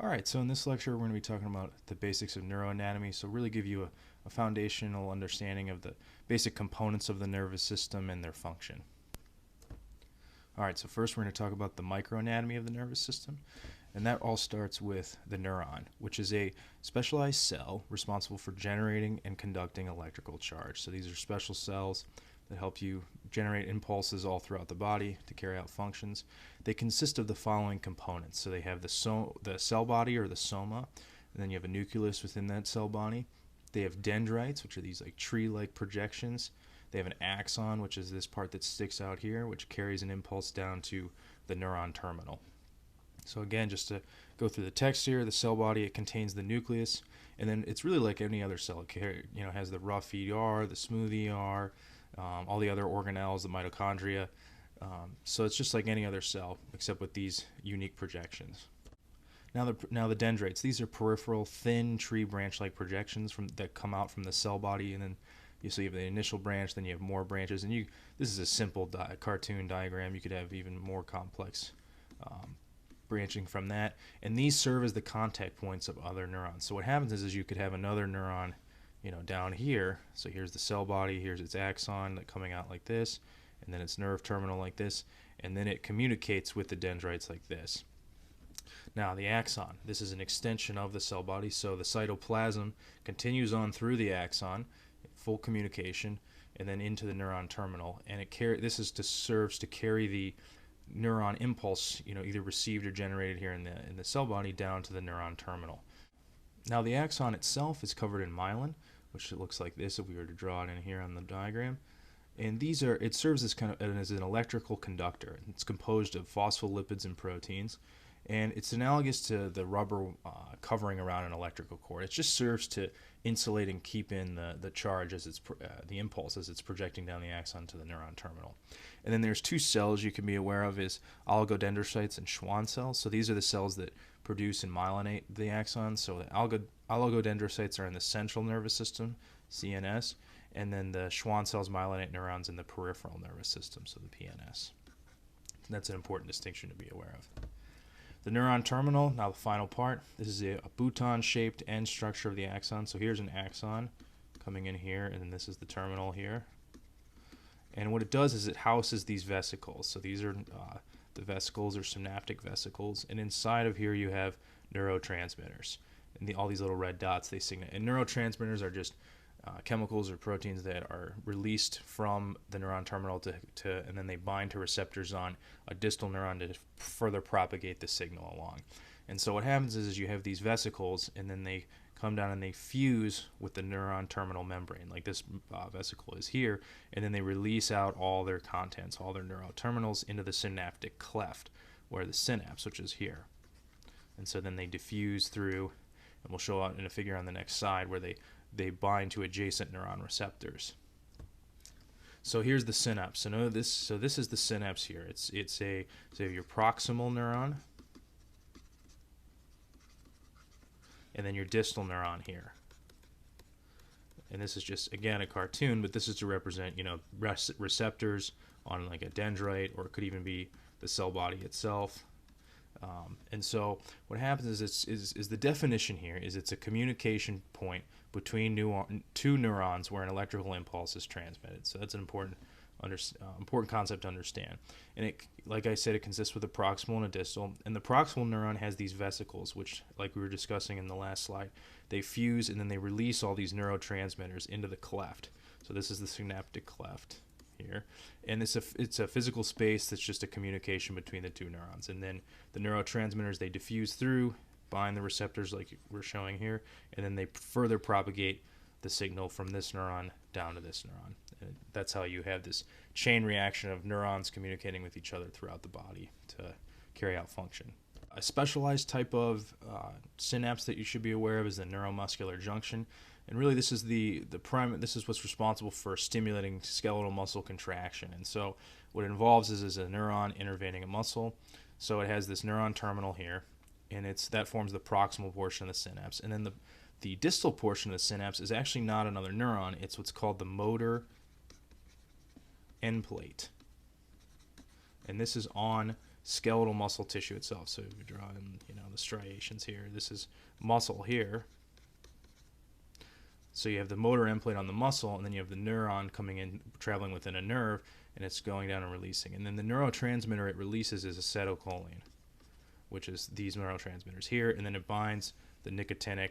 Alright, so in this lecture we're going to be talking about the basics of neuroanatomy, so really give you a foundational understanding of the basic components of the nervous system and their function. Alright, so first we're going to talk about the microanatomy of the nervous system, and that all starts with the neuron, which is a specialized cell responsible for generating and conducting electrical charge. So these are special cells that help you generate impulses all throughout the body to carry out functions. They consist of the following components. So they have the cell body, or the soma, and then you have a nucleus within that cell body. They have dendrites, which are these like tree-like projections. They have an axon, which is this part that sticks out here, which carries an impulse down to the neuron terminal. So again, just to go through the text here, the cell body, it contains the nucleus, and then it's really like any other cell. It has the rough ER, the smooth ER, all the other organelles, the mitochondria. So it's just like any other cell, except with these unique projections. Now the dendrites, these are peripheral, thin tree branch-like projections that come out from the cell body, and then you have the initial branch, then you have more branches, and this is a simple cartoon diagram. You could have even more complex branching from that, and these serve as the contact points of other neurons. So what happens is you could have another neuron down here. So here's the cell body, here's its axon coming out like this, and then its nerve terminal like this, and then it communicates with the dendrites like this. Now the axon, this is an extension of the cell body, so the cytoplasm continues on through the axon, full communication, and then into the neuron terminal, and this serves to carry the neuron impulse, either received or generated here in the cell body, down to the neuron terminal. Now the axon itself is covered in myelin, which it looks like this if we were to draw it in here on the diagram. And it serves as an electrical conductor. It's composed of phospholipids and proteins, and it's analogous to the rubber covering around an electrical cord. It just serves to insulate and keep in the charge as the impulse as it's projecting down the axon to the neuron terminal. And then there's two cells you can be aware of, is oligodendrocytes and Schwann cells. So these are the cells that produce and myelinate the axon. So the oligodendrocytes are in the central nervous system, CNS, and then the Schwann cells myelinate neurons in the peripheral nervous system, so the PNS. That's an important distinction to be aware of. The neuron terminal, now the final part, this is a bouton-shaped end structure of the axon. So here's an axon coming in here, and then this is the terminal here. And what it does is it houses these vesicles. So these are the vesicles, or synaptic vesicles, and inside of here you have neurotransmitters. And all these little red dots, they signal. And neurotransmitters are just chemicals or proteins that are released from the neuron terminal and then they bind to receptors on a distal neuron to further propagate the signal along. And so what happens is you have these vesicles, and then they come down and they fuse with the neuron terminal membrane, like this vesicle is here, and then they release out all their contents, all their neuroterminals, into the synaptic cleft, where the synapse, which is here. And so then they diffuse through, and we'll show out in a figure on the next slide, where they bind to adjacent neuron receptors. So here's the synapse. So this is the synapse here. So you have your proximal neuron, and then your distal neuron here. And this is just, again, a cartoon, but this is to represent, receptors on like a dendrite, or it could even be the cell body itself. And so what happens is the definition here is it's a communication point between two neurons where an electrical impulse is transmitted. So that's an important concept to understand. And like I said, it consists with a proximal and a distal. And the proximal neuron has these vesicles, which, like we were discussing in the last slide, they fuse and then they release all these neurotransmitters into the cleft. So this is the synaptic cleft here, and it's a physical space that's just a communication between the two neurons. And then the neurotransmitters, they diffuse through, bind the receptors like we're showing here, and then they further propagate the signal from this neuron down to this neuron. And that's how you have this chain reaction of neurons communicating with each other throughout the body to carry out function. A specialized type of synapse that you should be aware of is the neuromuscular junction. And really, this is this is what's responsible for stimulating skeletal muscle contraction. And so what it involves is a neuron innervating a muscle. So it has this neuron terminal here, and that forms the proximal portion of the synapse. And then the distal portion of the synapse is actually not another neuron. It's what's called the motor end plate. And this is on skeletal muscle tissue itself. So if you draw in, you know, the striations here, this is muscle here. So you have the motor end plate on the muscle, and then you have the neuron coming in, traveling within a nerve, and it's going down and releasing. And then the neurotransmitter it releases is acetylcholine, which is these neurotransmitters here, and then it binds the nicotinic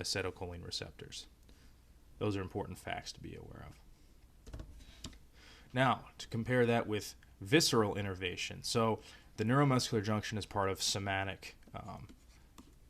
acetylcholine receptors. Those are important facts to be aware of. Now, to compare that with visceral innervation. So the neuromuscular junction is part of somatic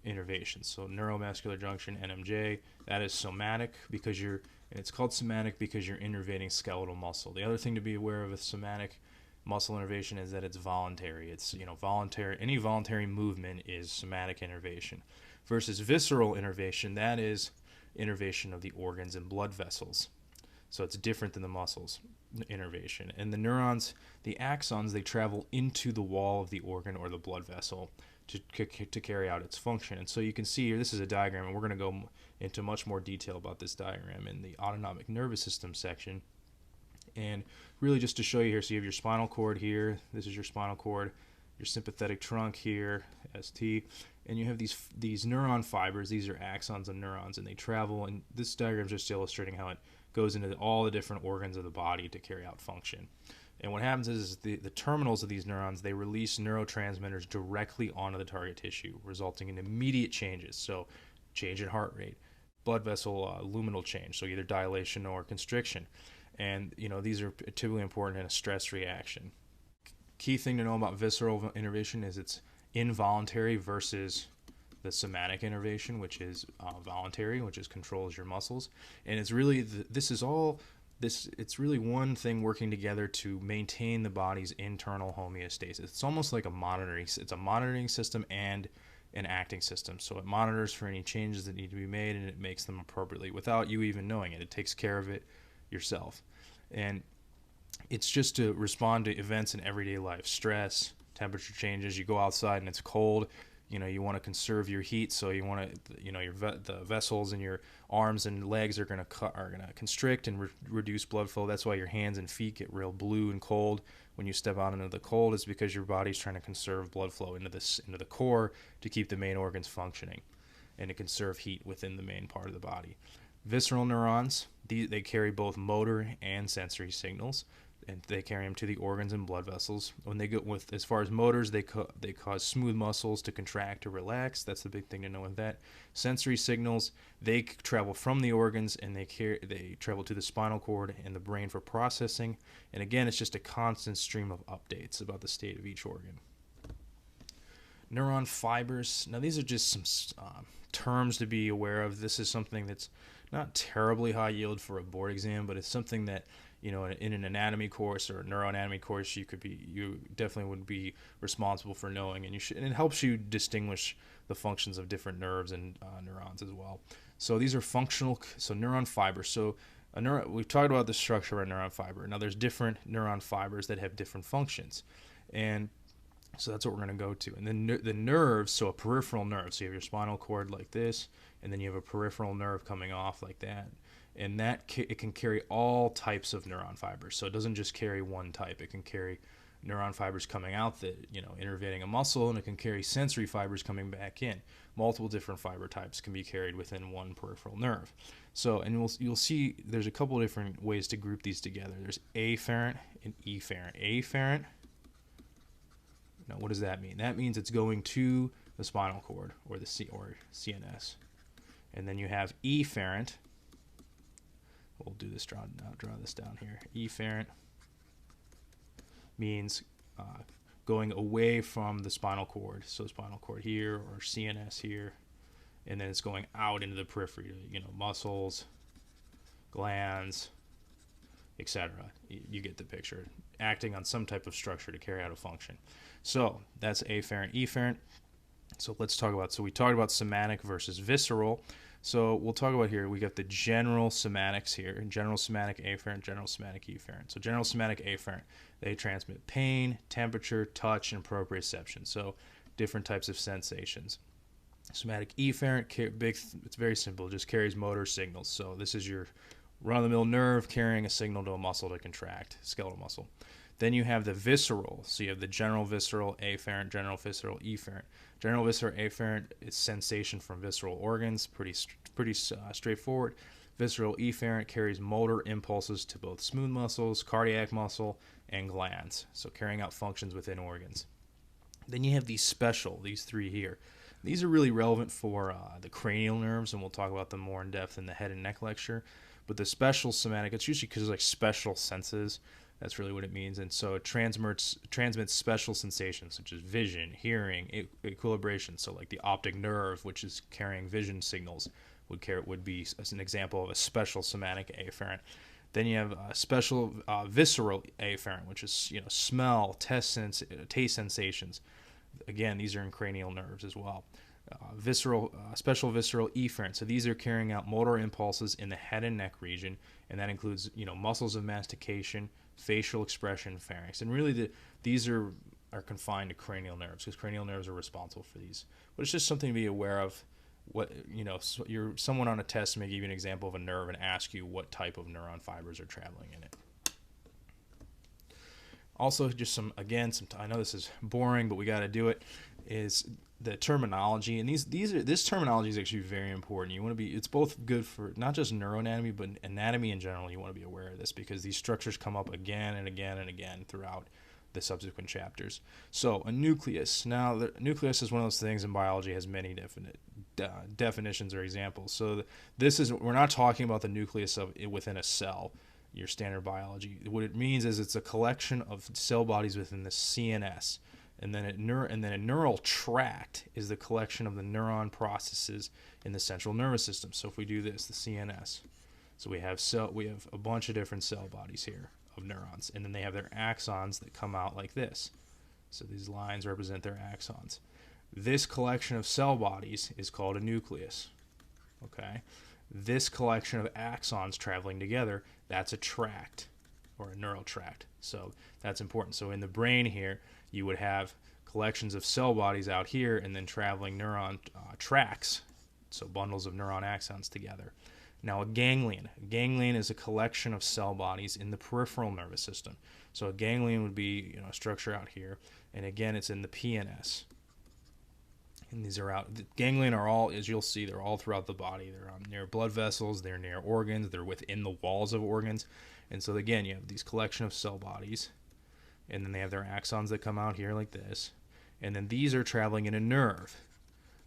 innervation. So neuromuscular junction, NMJ, that is somatic because and it's called somatic because you're innervating skeletal muscle. The other thing to be aware of with somatic muscle innervation is that it's voluntary. It's, you know, voluntary. Any voluntary movement is somatic innervation. Versus visceral innervation, that is innervation of the organs and blood vessels. So it's different than the muscles innervation. And the neurons, the axons, they travel into the wall of the organ or the blood vessel to carry out its function. And so you can see here, this is a diagram, and we're going to go into much more detail about this diagram in the autonomic nervous system section. And really just to show you here, so you have your spinal cord here, this is your spinal cord, your sympathetic trunk here, ST, and you have these neuron fibers. These are axons of neurons, and they travel, and this diagram is just illustrating how it goes into all the different organs of the body to carry out function. And what happens is the terminals of these neurons, they release neurotransmitters directly onto the target tissue, resulting in immediate changes. So change in heart rate, blood vessel luminal change, so either dilation or constriction. And, you know, these are typically important in a stress reaction. Key thing to know about visceral innervation is it's involuntary versus the somatic innervation, which is voluntary, which is controls your muscles. And it's really, it's really one thing working together to maintain the body's internal homeostasis. It's almost like a monitoring system and an acting system. So it monitors for any changes that need to be made, and it makes them appropriately without you even knowing it. It takes care of it yourself. And it's just to respond to events in everyday life, stress, temperature changes. You go outside and it's cold, you know, you want to conserve your heat, so you want to, you know, the vessels in your arms and legs are going to constrict and reduce blood flow. That's why your hands and feet get real blue and cold when you step out into the cold. Is because your body's trying to conserve blood flow into the core to keep the main organs functioning and to conserve heat within the main part of the body. Visceral neurons, they carry both motor and sensory signals, and they carry them to the organs and blood vessels. When they go with, as far as motors, they cause smooth muscles to contract or relax. That's the big thing to know with that. Sensory signals, they travel from the organs and they travel to the spinal cord and the brain for processing. And again, it's just a constant stream of updates about the state of each organ. Neuron fibers. Now these are just some terms to be aware of. This is something that's not terribly high yield for a board exam, but it's something that, you know, in an anatomy course or a neuroanatomy course, you definitely would be responsible for knowing, and and it helps you distinguish the functions of different nerves and neurons as well. So these are functional. So neuron fibers. So we've talked about the structure of a neuron fiber. Now there's different neuron fibers that have different functions, and so that's what we're going to go to. And then the nerves. So a peripheral nerve. So you have your spinal cord like this, and then you have a peripheral nerve coming off like that. And it can carry all types of neuron fibers. So it doesn't just carry one type. It can carry neuron fibers coming out that, you know, innervating a muscle, and it can carry sensory fibers coming back in. Multiple different fiber types can be carried within one peripheral nerve. So, and you'll see there's a couple different ways to group these together. There's afferent and efferent. Afferent. Now, what does that mean? That means it's going to the spinal cord or the CNS. And then you have efferent. We'll do this, draw this down here. Efferent means going away from the spinal cord. So spinal cord here or CNS here, and then it's going out into the periphery, you know, muscles, glands, etc. You get the picture. Acting on some type of structure to carry out a function. So that's afferent, efferent. So let's talk about, so we talked about somatic versus visceral. So we'll talk about here, we got the general somatics here, general somatic afferent, general somatic efferent. So general somatic afferent, they transmit pain, temperature, touch, and proprioception. So different types of sensations. Somatic efferent, it's very simple, it just carries motor signals. So this is your run-of-the-mill nerve carrying a signal to a muscle to contract, skeletal muscle. Then you have the visceral. So you have the general visceral, afferent, general visceral, efferent. General visceral, afferent is sensation from visceral organs, pretty straightforward. Visceral efferent carries motor impulses to both smooth muscles, cardiac muscle, and glands, so carrying out functions within organs. Then you have these three here. These are really relevant for the cranial nerves, and we'll talk about them more in depth in the head and neck lecture. But the special somatic, it's usually because it's like special senses. That's really what it means. And so it transmits special sensations such as vision, hearing, equilibration. So like the optic nerve, which is carrying vision signals, would be as an example of a special somatic afferent. Then you have special visceral afferent, which is smell, taste sensations. Again, these are in cranial nerves as well. Special visceral efferent. So these are carrying out motor impulses in the head and neck region, and that includes muscles of mastication, facial expression, pharynx. And really these are confined to cranial nerves because cranial nerves are responsible for these. But it's just something to be aware of. Someone on a test may give you an example of a nerve and ask you what type of neuron fibers are traveling in it. Also, just I know this is boring, but we got to do it, is the terminology. And this terminology is actually very important. It's both good for not just neuroanatomy, but anatomy in general. You want to be aware of this because these structures come up again and again and again throughout the subsequent chapters. So a nucleus. Now, the nucleus is one of those things in biology has many definite definitions or examples. So we're not talking about the nucleus within a cell, your standard biology. What it means is it's a collection of cell bodies within the CNS, and then a neural tract is the collection of the neuron processes in the central nervous system. So if we do this, the CNS, so we have a bunch of different cell bodies here of neurons, and then they have their axons that come out like this. So these lines represent their axons. This collection of cell bodies is called a nucleus. Okay, this collection of axons traveling together, that's a tract or a neural tract. So that's important. So in the brain here, you would have collections of cell bodies out here and then traveling neuron tracts, so bundles of neuron axons together. Now a ganglion is a collection of cell bodies in the peripheral nervous system. So a ganglion would be a structure out here, and again it's in the PNS. And these are out. The ganglion are all, as you'll see, they're all throughout the body. They're near blood vessels, they're near organs, they're within the walls of organs. And so again, you have these collection of cell bodies, and then they have their axons that come out here like this, and then these are traveling in a nerve.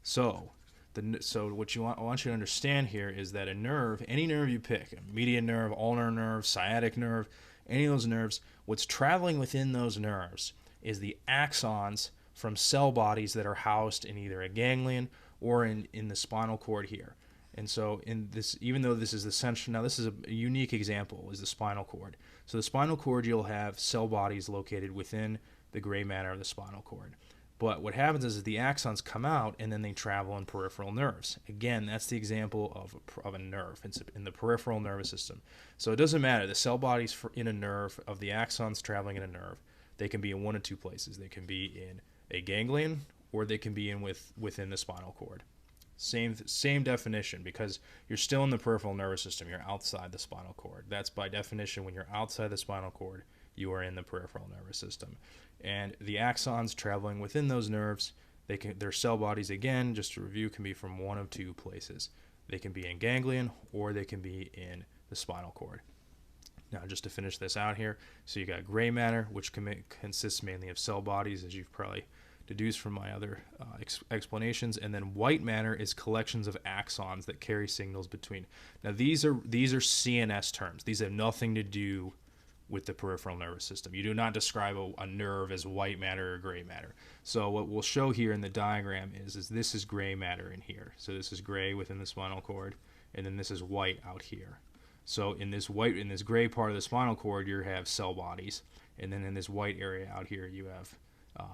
So what I want you to understand here is that a nerve, any nerve you pick, a median nerve, ulnar nerve, sciatic nerve, any of those nerves, what's traveling within those nerves is the axons from cell bodies that are housed in either a ganglion or in the spinal cord here. And so in this, even though this is the central, now this is a unique example, is the spinal cord. So the spinal cord, you'll have cell bodies located within the gray matter of the spinal cord. But what happens is the axons come out and then they travel in peripheral nerves. Again, that's the example of a nerve. It's in the peripheral nervous system. So it doesn't matter. The cell bodies in a nerve, of the axons traveling in a nerve, they can be in one of two places. They can be in a ganglion or they can be within the spinal cord. Same definition, because you're still in the peripheral nervous system. You're outside the spinal cord. That's by definition, when you're outside the spinal cord, you are in the peripheral nervous system. And the axons traveling within those nerves, their cell bodies, again, just to review, can be from one of two places. They can be in ganglion or they can be in the spinal cord. Now, just to finish this out here, so you got gray matter, which consists mainly of cell bodies, as you've probably deduced from my other explanations, and then white matter is collections of axons that carry signals between. Now, these are CNS terms. These have nothing to do with the peripheral nervous system. You do not describe a nerve as white matter or gray matter. So what we'll show here in the diagram is this is gray matter in here. So this is gray within the spinal cord, and then this is white out here. So in this gray part of the spinal cord, you have cell bodies, and then in this white area out here, you have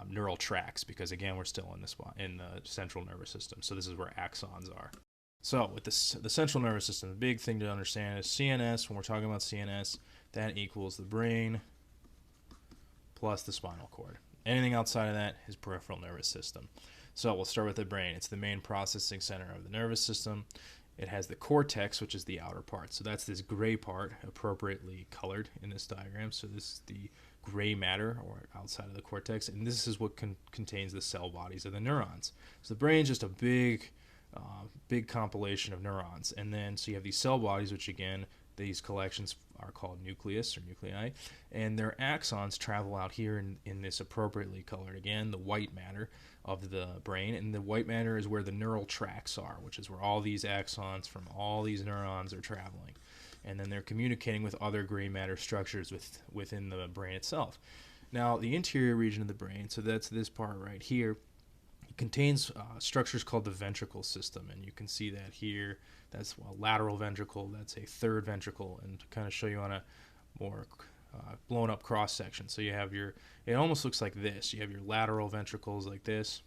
neural tracts, because again, we're still in the central nervous system. So this is where axons are. So with the central nervous system, the big thing to understand is CNS. When we're talking about CNS, that equals the brain plus the spinal cord. Anything outside of that is peripheral nervous system. So we'll start with the brain. It's the main processing center of the nervous system. It has the cortex, which is the outer part. So that's this gray part, appropriately colored in this diagram. So this is the gray matter or outside of the cortex, and this is what contains the cell bodies of the neurons. So the brain is just a big compilation of neurons, and then so you have these cell bodies, which again, these collections are called nucleus or nuclei, and their axons travel out here in this appropriately colored, again, the white matter of the brain, and the white matter is where the neural tracks are, which is where all these axons from all these neurons are traveling, and then they're communicating with other gray matter structures within the brain itself. Now, the interior region of the brain, so that's this part right here, contains structures called the ventricle system, and you can see that here. That's a lateral ventricle, that's a third ventricle, and to kind of show you on a more blown up cross section. So you have it almost looks like this. You have your lateral ventricles like this,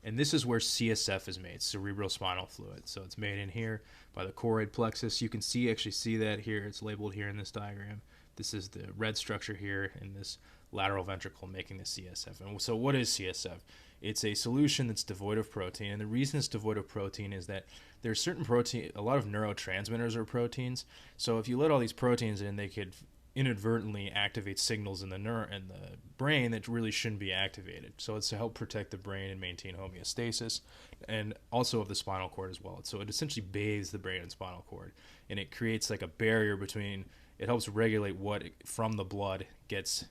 and this is where CSF is made, cerebrospinal fluid. So it's made in here by the choroid plexus. You can actually see that here. It's labeled here in this diagram. This is the red structure here in this lateral ventricle making the CSF. And so what is CSF? It's a solution that's devoid of protein, and the reason it's devoid of protein is that there's certain protein, a lot of neurotransmitters are proteins. So if you let all these proteins in, they could inadvertently activate signals in the brain that really shouldn't be activated. So it's to help protect the brain and maintain homeostasis, and also of the spinal cord as well. So it essentially bathes the brain and spinal cord, and it creates like a barrier between. It helps regulate what from the blood gets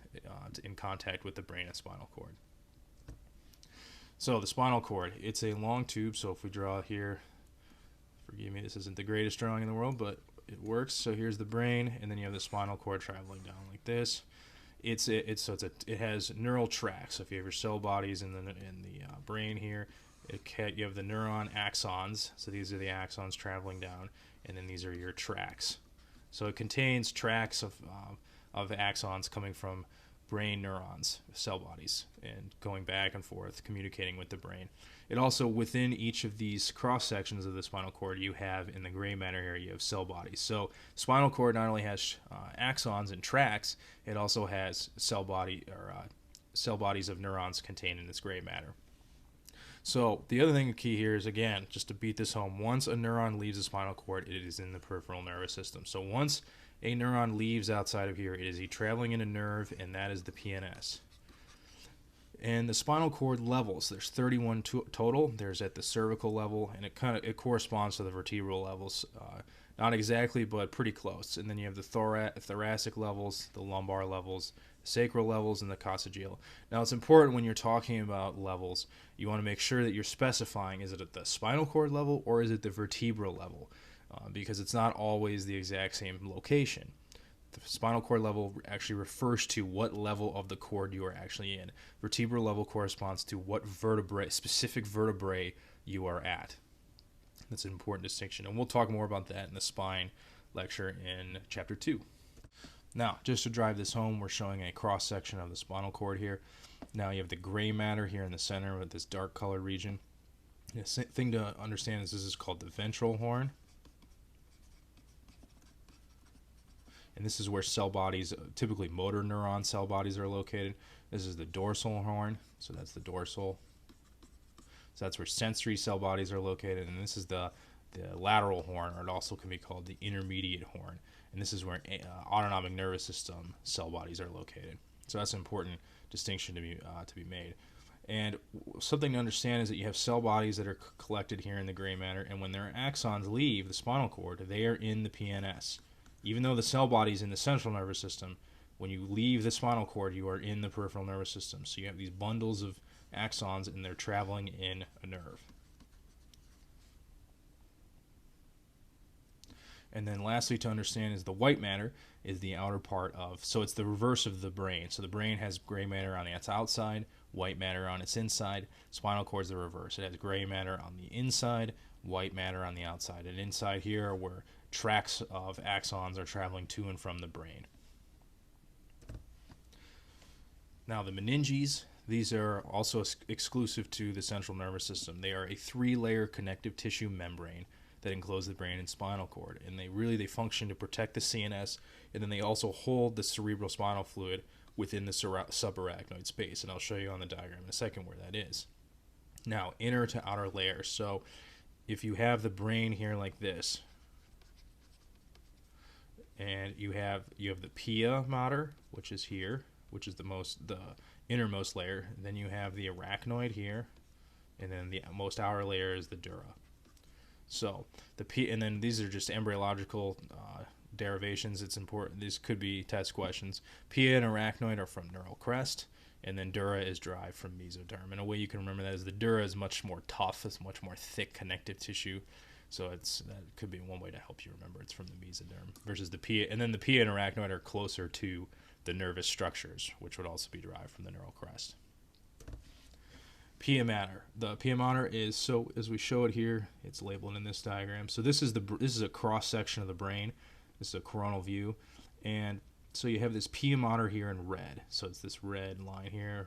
in contact with the brain and spinal cord. So the spinal cord, it's a long tube. So if we draw here, forgive me, this isn't the greatest drawing in the world, but it works. So here's the brain, and then you have the spinal cord traveling down like this. It has neural tracks. So if you have your cell bodies in the brain here, you have the neuron axons. So these are the axons traveling down, and then these are your tracks. So it contains tracks of axons coming from brain neurons, cell bodies, and going back and forth, communicating with the brain. It also, within each of these cross sections of the spinal cord, you have, in the gray matter here, you have cell bodies. So spinal cord not only has axons and tracks, it also has cell bodies of neurons contained in this gray matter. So the other thing key here is, again, just to beat this home, once a neuron leaves the spinal cord, it is in the peripheral nervous system. So once a neuron leaves outside of here, it is traveling in a nerve, and that is the PNS. And the spinal cord levels, there's 31 total. There's at the cervical level, and it corresponds to the vertebral levels. Not exactly, but pretty close. And then you have the thoracic levels, the lumbar levels, sacral levels, and the coccygeal. Now, it's important when you're talking about levels, you want to make sure that you're specifying, is it at the spinal cord level or is it the vertebral level? Because it's not always the exact same location. The spinal cord level actually refers to what level of the cord you are actually in. Vertebral level corresponds to what specific vertebrae you are at. That's an important distinction, and we'll talk more about that in the spine lecture in Chapter 2. Now, just to drive this home, we're showing a cross-section of the spinal cord here. Now you have the gray matter here in the center with this dark colored region. The thing to understand is this is called the ventral horn. And this is where cell bodies, typically motor neuron cell bodies, are located. This is the dorsal horn, so that's the dorsal. So that's where sensory cell bodies are located. And this is the lateral horn, or it also can be called the intermediate horn. And this is where autonomic nervous system cell bodies are located. So that's an important distinction to be made. And something to understand is that you have cell bodies that are collected here in the gray matter, and when their axons leave the spinal cord, they are in the PNS. Even though the cell body is in the central nervous system, when you leave the spinal cord, you are in the peripheral nervous system. So you have these bundles of axons, and they're traveling in a nerve. And then lastly to understand is the white matter is the outer part of, so it's the reverse of the brain. So the brain has gray matter on its outside, white matter on its inside. Spinal cord is the reverse. It has gray matter on the inside, white matter on the outside. And inside here are where tracks of axons are traveling to and from the brain. Now the meninges, these are also exclusive to the central nervous system. They are a 3-layer connective tissue membrane that enclose the brain and spinal cord, and they function to protect the CNS, and then they also hold the cerebrospinal fluid within the subarachnoid space, and I'll show you on the diagram in a second where that is. Now, inner to outer layers. So if you have the brain here like this, and you have the pia mater, which is here, which is the innermost layer. And then you have the arachnoid here, and then the most outer layer is the dura. So and then these are just embryological derivations. It's important. These could be test questions. Pia and arachnoid are from neural crest, and then dura is derived from mesoderm. And a way you can remember that is the dura is much more tough. It's much more thick connective tissue. So that could be one way to help you remember it's from the mesoderm versus the pia. And then the pia and arachnoid are closer to the nervous structures, which would also be derived from the neural crest. Pia mater. The pia mater is, so as we show it here, it's labeled in this diagram. So this is a cross section of the brain. This is a coronal view, and so you have this pia mater here in red. So it's this red line here,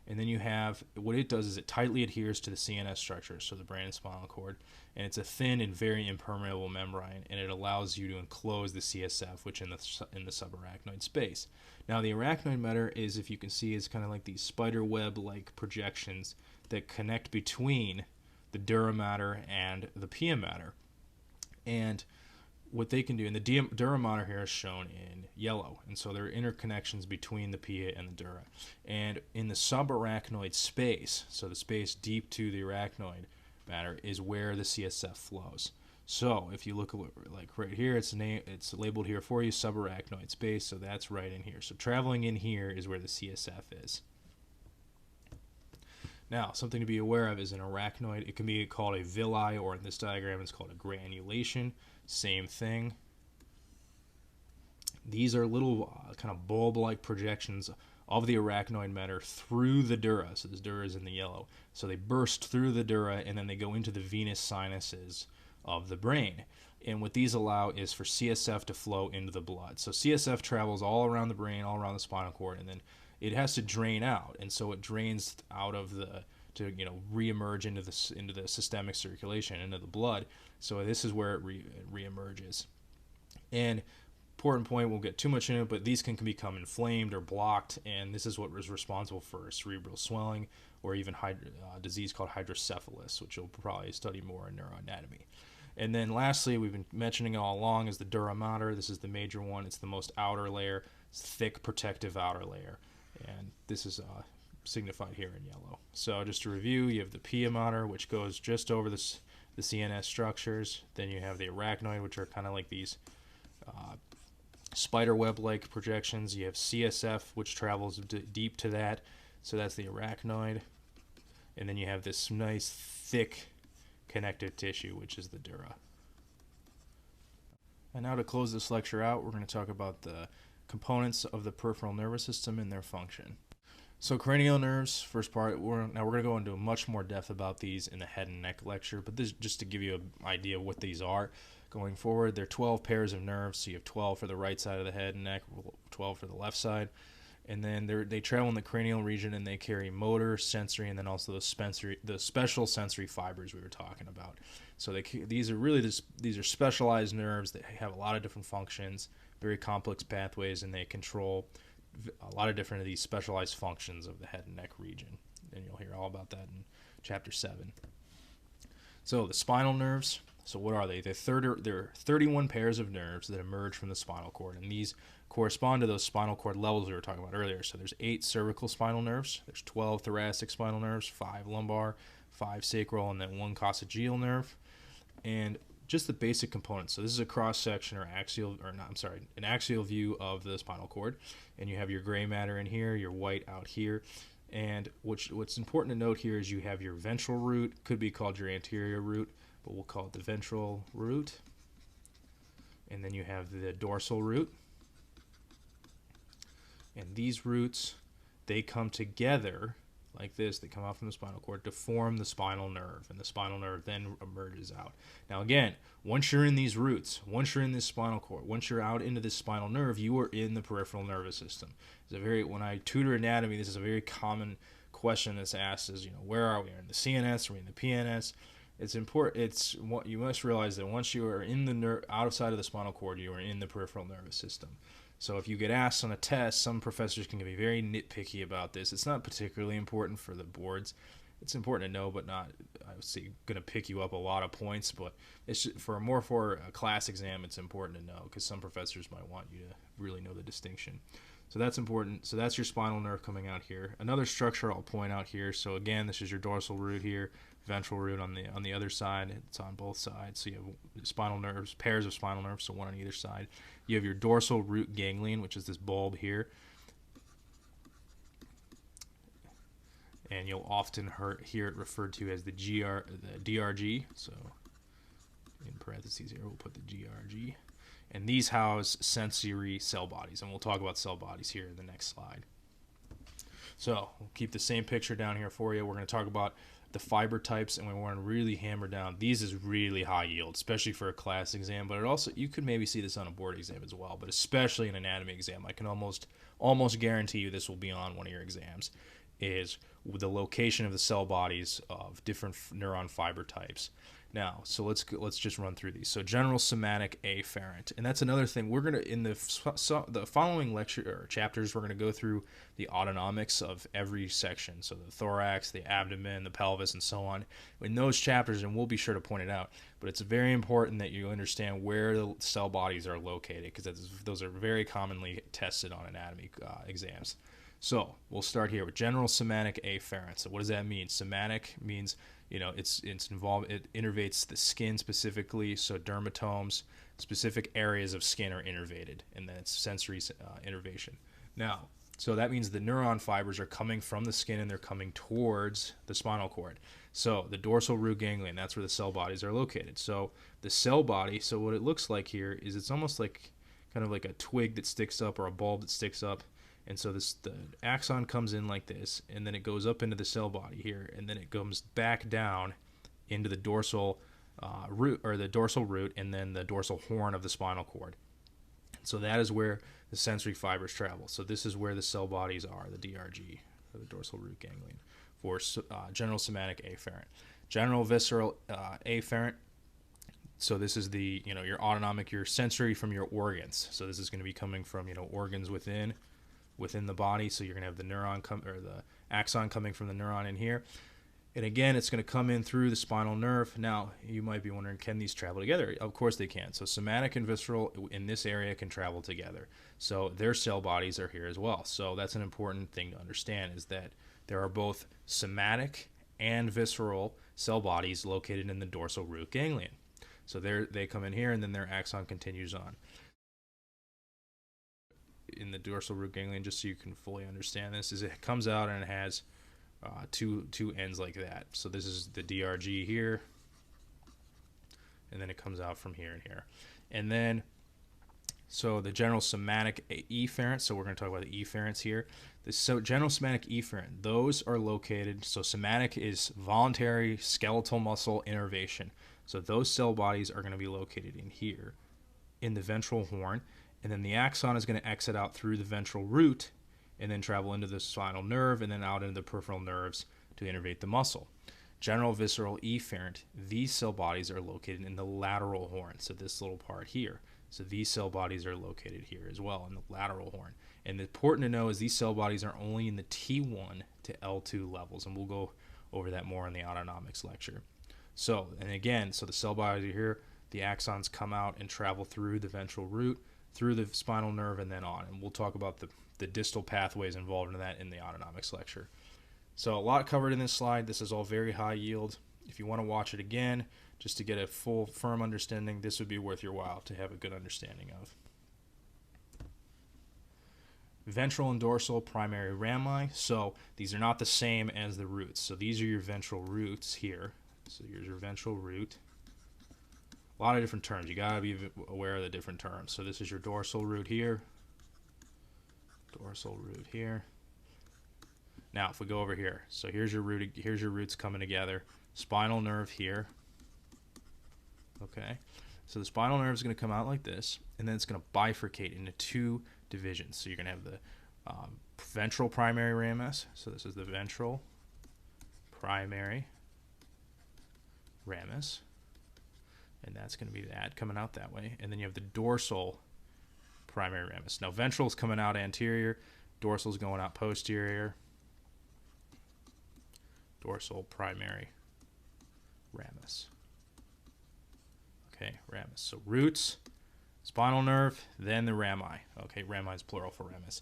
and then you have, what it does is it tightly adheres to the CNS structures, so the brain and spinal cord, and it's a thin and very impermeable membrane, and it allows you to enclose the CSF, which in the subarachnoid space. Now the arachnoid mater is, if you can see, is kind of like these spider web-like projections that connect between the dura mater and the pia mater, and what they can do, and the dura mater here is shown in yellow, and so there are interconnections between the pia and the dura. And in the subarachnoid space, so the space deep to the arachnoid matter, is where the CSF flows. So if you look like right here, it's labeled here for you, subarachnoid space, so that's right in here. So traveling in here is where the CSF is. Now, something to be aware of is an arachnoid. It can be called a villi, or in this diagram it's called a granulation. Same thing. These are little kind of bulb-like projections of the arachnoid matter through the dura. So this dura is in the yellow. So they burst through the dura, and then they go into the venous sinuses of the brain. And what these allow is for CSF to flow into the blood. So CSF travels all around the brain, all around the spinal cord, and then it has to drain out. And so it drains out of to reemerge into the systemic circulation, into the blood. So this is where it reemerges. And important point, won't get too much into it, but these can become inflamed or blocked, and this is what is responsible for cerebral swelling, or even disease called hydrocephalus, which you'll probably study more in neuroanatomy. And then lastly, we've been mentioning it all along, is the dura mater. This is the major one. It's the most outer layer. It's thick, protective outer layer. And this is signified here in yellow. So just to review, you have the pia mater, which goes just over the CNS structures. Then you have the arachnoid, which are kind of like these spider web-like projections. You have CSF, which travels deep to that. So that's the arachnoid. And then you have this nice, thick connective tissue, which is the dura. And now to close this lecture out, we're going to talk about the components of the peripheral nervous system and their function. So cranial nerves, first part, we're going to go into much more depth about these in the head and neck lecture, but this just to give you an idea of what these are going forward. They're 12 pairs of nerves, so you have 12 for the right side of the head and neck, 12 for the left side, and then they travel in the cranial region, and they carry motor, sensory, and then also the special sensory fibers we were talking about. So these are specialized nerves that have a lot of different functions, very complex pathways, and they control a lot of different of these specialized functions of the head and neck region, and you'll hear all about that in chapter 7. So the spinal nerves, so what are they? They're 31 pairs of nerves that emerge from the spinal cord, and these correspond to those spinal cord levels we were talking about earlier. So there's 8 cervical spinal nerves, there's 12 thoracic spinal nerves, 5 lumbar, 5 sacral, and then 1 coccygeal nerve. And just the basic components. So this is a cross section an axial view of the spinal cord, and you have your gray matter in here, your white out here. And what's important to note here is you have your ventral root, could be called your anterior root, but we'll call it the ventral root. And then you have the dorsal root. And these roots, they come together like this. They come out from the spinal cord to form the spinal nerve, and the spinal nerve then emerges out. Now again, once you're in these roots, once you're in this spinal cord, once you're out into this spinal nerve, you are in the peripheral nervous system. When I tutor anatomy, this is a very common question that's asked: is where are we? Are we in the CNS? Are we in the PNS? It's important. You must realize that once you are in the outside of the spinal cord, you are in the peripheral nervous system. So if you get asked on a test, some professors can be very nitpicky about this. It's not particularly important for the boards. It's important to know, but not, I would say, going to pick you up a lot of points. But it's just, for a class exam, it's important to know because some professors might want you to really know the distinction. So that's important. So that's your spinal nerve coming out here. Another structure I'll point out here. So again, this is your dorsal root here, ventral root on the other side. It's on both sides. So you have spinal nerves, pairs of spinal nerves, so one on either side. You have your dorsal root ganglion, which is this bulb here. And you'll often hear it referred to as the DRG. So in parentheses here, we'll put the GRG. And these house sensory cell bodies, and we'll talk about cell bodies here in the next slide. So we'll keep the same picture down here for you. We're going to talk about the fiber types, and we want to really hammer down. These is really high yield, especially for a class exam, but it also, you could maybe see this on a board exam as well, but especially an anatomy exam. I can almost guarantee you this will be on one of your exams, is the location of the cell bodies of different neuron fiber types. Now, so let's just run through these. So general somatic afferent, and that's another thing we're gonna, in the following lecture or chapters, we're gonna go through the autonomics of every section. So the thorax, the abdomen, the pelvis, and so on. In those chapters, and we'll be sure to point it out. But it's very important that you understand where the cell bodies are located, because those are very commonly tested on anatomy exams. So we'll start here with general somatic afferent. So what does that mean? Somatic means, you know, it's involved, it innervates the skin specifically, so dermatomes, specific areas of skin are innervated, and then it's sensory innervation. Now, so that means the neuron fibers are coming from the skin and they're coming towards the spinal cord. So the dorsal root ganglion, that's where the cell bodies are located. So the cell body, so what it looks like here is it's almost like kind of like a twig that sticks up or a bulb that sticks up. And so the axon comes in like this, and then it goes up into the cell body here, and then it comes back down into the dorsal root, or the dorsal root, and then the dorsal horn of the spinal cord. So that is where the sensory fibers travel. So this is where the cell bodies are, the DRG, or the dorsal root ganglion, for general somatic afferent. General visceral afferent. So this is the, you know, your autonomic, your sensory from your organs. So this is going to be coming from, you know, organs within the body. So you're going to have the neuron or the axon coming from the neuron in here. And again, it's going to come in through the spinal nerve. Now, you might be wondering, can these travel together? Of course they can. So somatic and visceral in this area can travel together. So their cell bodies are here as well. So that's an important thing to understand, is that there are both somatic and visceral cell bodies located in the dorsal root ganglion. So they come in here, and then their axon continues on in the dorsal root ganglion. Just so you can fully understand this, is it comes out and it has two ends like that. So this is the DRG here, and then it comes out from here and here. And then, so the general somatic efferent, so we're going to talk about the efferents here. So general somatic efferent, those are located, so somatic is voluntary skeletal muscle innervation. So those cell bodies are going to be located in here, in the ventral horn, and then the axon is going to exit out through the ventral root and then travel into the spinal nerve and then out into the peripheral nerves to innervate the muscle. General visceral efferent, these cell bodies are located in the lateral horn, so this little part here. So these cell bodies are located here as well in the lateral horn. And important to know is these cell bodies are only in the T1 to L2 levels, and we'll go over that more in the autonomics lecture. So, and again, so the cell bodies are here, the axons come out and travel through the ventral root, through the spinal nerve, and then on. And we'll talk about the distal pathways involved in that in the autonomics lecture. So a lot covered in this slide. This is all very high yield. If you want to watch it again, just to get a full, firm understanding, this would be worth your while to have a good understanding of. Ventral and dorsal primary rami. So these are not the same as the roots. So these are your ventral roots here. So here's your ventral root. A lot of different terms. You got to be aware of the different terms. So this is your dorsal root here. Dorsal root here. Now, if we go over here, so here's your root. Here's your roots coming together. Spinal nerve here. Okay. So the spinal nerve is going to come out like this, and then it's going to bifurcate into two divisions. So you're going to have the ventral primary ramus. So this is the ventral primary ramus, and that's going to be that coming out that way. And then you have the dorsal primary ramus. Now ventral is coming out anterior, dorsal is going out posterior. dorsal primary ramus. Okay, ramus. So roots, spinal nerve, then the rami. Okay, rami is plural for ramus.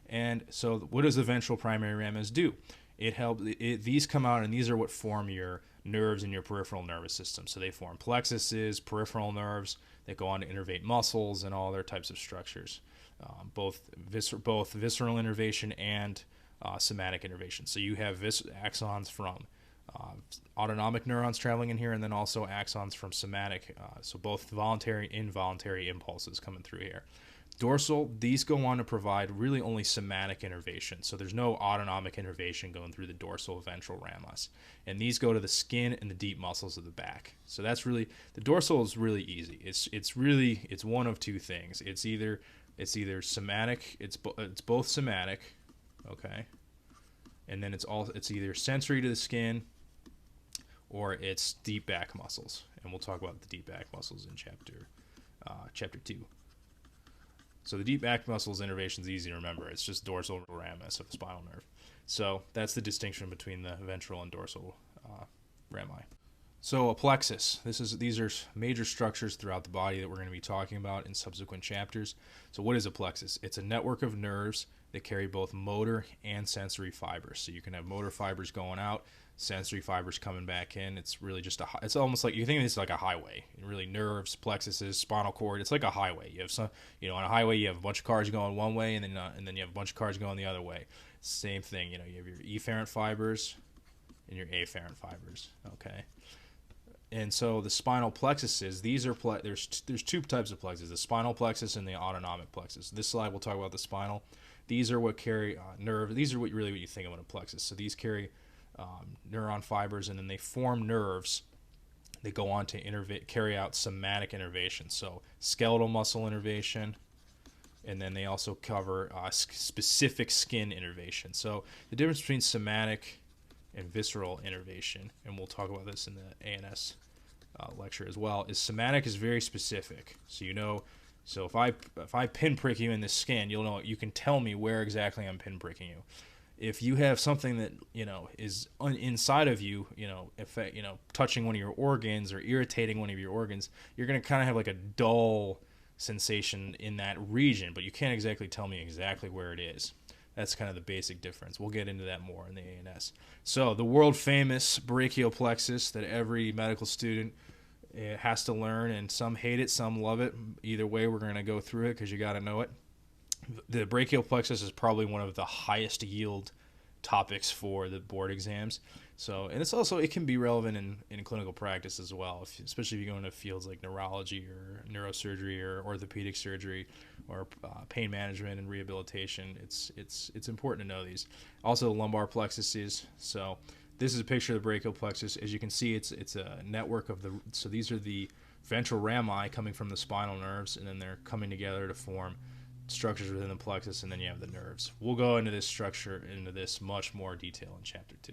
And so what does the ventral primary ramus do? It helps. These come out, and these are what form your nerves in your peripheral nervous system. So they form plexuses, peripheral nerves that go on to innervate muscles and all their types of structures, both visceral innervation and somatic innervation. So you have axons from autonomic neurons traveling in here, and then also axons from somatic, so both voluntary and involuntary impulses coming through here. Dorsal, these go on to provide really only somatic innervation. So there's no autonomic innervation going through the dorsal ventral ramus. And these go to the skin and the deep muscles of the back. So that's really, the dorsal is really easy. It's one of two things. It's either somatic, it's both somatic, okay? And then it's either sensory to the skin or it's deep back muscles. And we'll talk about the deep back muscles in chapter 2. So the deep back muscles innervation is easy to remember. It's just dorsal ramus of the spinal nerve. So that's the distinction between the ventral and dorsal rami. So a plexus. These are major structures throughout the body that we're going to be talking about in subsequent chapters. So what is a plexus? It's a network of nerves that carry both motor and sensory fibers. So you can have motor fibers going out, sensory fibers coming back in. It's really just it's almost like, you think of this like a highway. Really, nerves, plexuses, spinal cord, it's like a highway. You have some, on a highway you have a bunch of cars going one way, and then you have a bunch of cars going the other way. Same thing, you have your efferent fibers and your afferent fibers, okay? And so the spinal plexuses, these are there's two types of plexuses, the spinal plexus and the autonomic plexus. This slide we'll talk about the spinal. These are what carry nerve. These are what you think of in a plexus. So these carry neuron fibers, and then they form nerves. They go on to carry out somatic innervation, so skeletal muscle innervation, and then they also cover specific skin innervation. So the difference between somatic and visceral innervation, and we'll talk about this in the ANS lecture as well, is somatic is very specific. So if I pinprick you in the skin, you can tell me where exactly I'm pinpricking you. If you have something that is inside of you, touching one of your organs or irritating one of your organs, you're going to kind of have like a dull sensation in that region, but you can't exactly tell me exactly where it is. That's kind of the basic difference. We'll get into that more in the ANS. So the world famous brachial plexus that every medical student has to learn, and some hate it, some love it. Either way, we're going to go through it because you got to know it. The brachial plexus is probably one of the highest yield topics for the board exams. So, and it can be relevant in clinical practice as well, especially if you go into fields like neurology or neurosurgery or orthopedic surgery or pain management and rehabilitation. It's important to know these. Also, lumbar plexuses. So this is a picture of the brachial plexus. As you can see, it's a network of so these are the ventral rami coming from the spinal nerves, and then they're coming together to form structures within the plexus, and then you have the nerves. We'll go into this much more detail in chapter 2.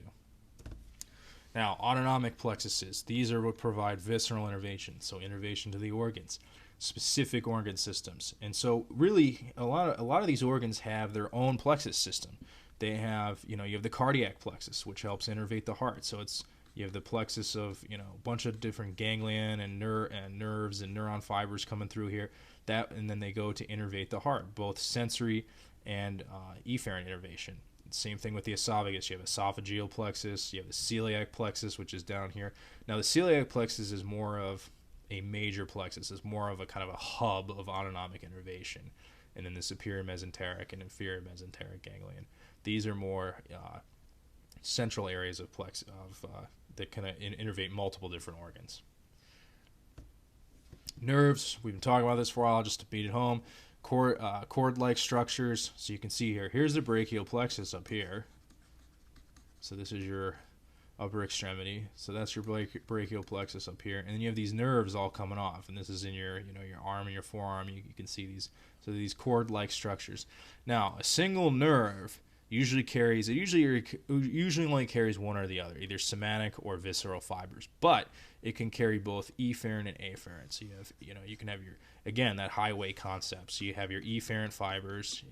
Now, autonomic plexuses, these are what provide visceral innervation, so innervation to the organs, specific organ systems. And so really a lot of these organs have their own plexus system. They have, you have the cardiac plexus, which helps innervate the heart. So you have the plexus of, a bunch of different ganglion and nerves and neuron fibers coming through here. And then they go to innervate the heart, both sensory and efferent innervation. Same thing with the esophagus. You have esophageal plexus. You have the celiac plexus, which is down here. Now, the celiac plexus is more of a major plexus. It's more of a kind of a hub of autonomic innervation. And then the superior mesenteric and inferior mesenteric ganglion. These are more central areas of that kind of innervate multiple different organs. Nerves, we've been talking about this for a while, just to beat it home. Cord-like structures. So you can see here's the brachial plexus up here. So this is your upper extremity. So that's your brachial plexus up here. And then you have these nerves all coming off. And this is in your arm and your forearm. You can see these. So these cord-like structures. Now, a single nerve usually only carries one or the other, either somatic or visceral fibers. But it can carry both efferent and afferent. So you can have that highway concept. So you have your efferent fibers,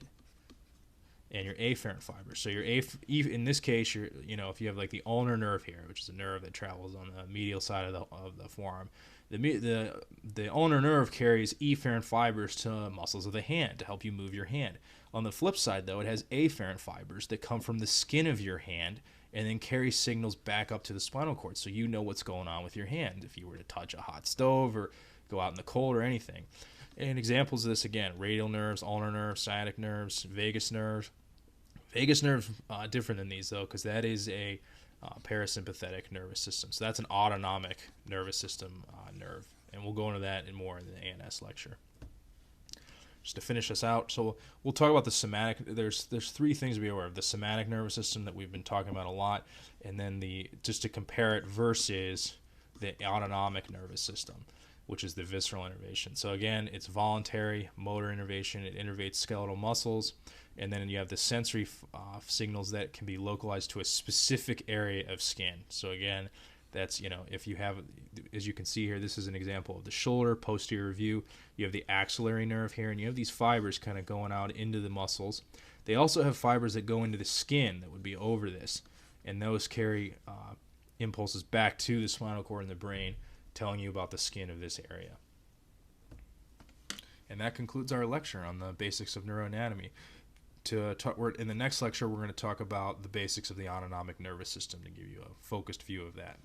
and your afferent fibers. So in this case, if you have like the ulnar nerve here, which is a nerve that travels on the medial side of the forearm, the ulnar nerve carries efferent fibers to muscles of the hand to help you move your hand. On the flip side, though, it has afferent fibers that come from the skin of your hand and then carry signals back up to the spinal cord, so you know what's going on with your hand if you were to touch a hot stove or go out in the cold or anything. And examples of this, again, radial nerves, ulnar nerves, sciatic nerves, vagus nerves. Vagus nerves different than these, though, because that is a parasympathetic nervous system. So that's an autonomic nervous system nerve. And we'll go into that in more in the ANS lecture. Just to finish us out, so we'll talk about the somatic. There's three things to be aware of: the somatic nervous system that we've been talking about a lot, and then just to compare it versus the autonomic nervous system, which is the visceral innervation. So again, it's voluntary motor innervation. It innervates skeletal muscles, and then you have the sensory signals that can be localized to a specific area of skin. So again, that's, if you have, as you can see here, this is an example of the shoulder, posterior view. You have the axillary nerve here, and you have these fibers kind of going out into the muscles. They also have fibers that go into the skin that would be over this, and those carry impulses back to the spinal cord and the brain, telling you about the skin of this area. And that concludes our lecture on the basics of neuroanatomy. In the next lecture, we're going to talk about the basics of the autonomic nervous system to give you a focused view of that.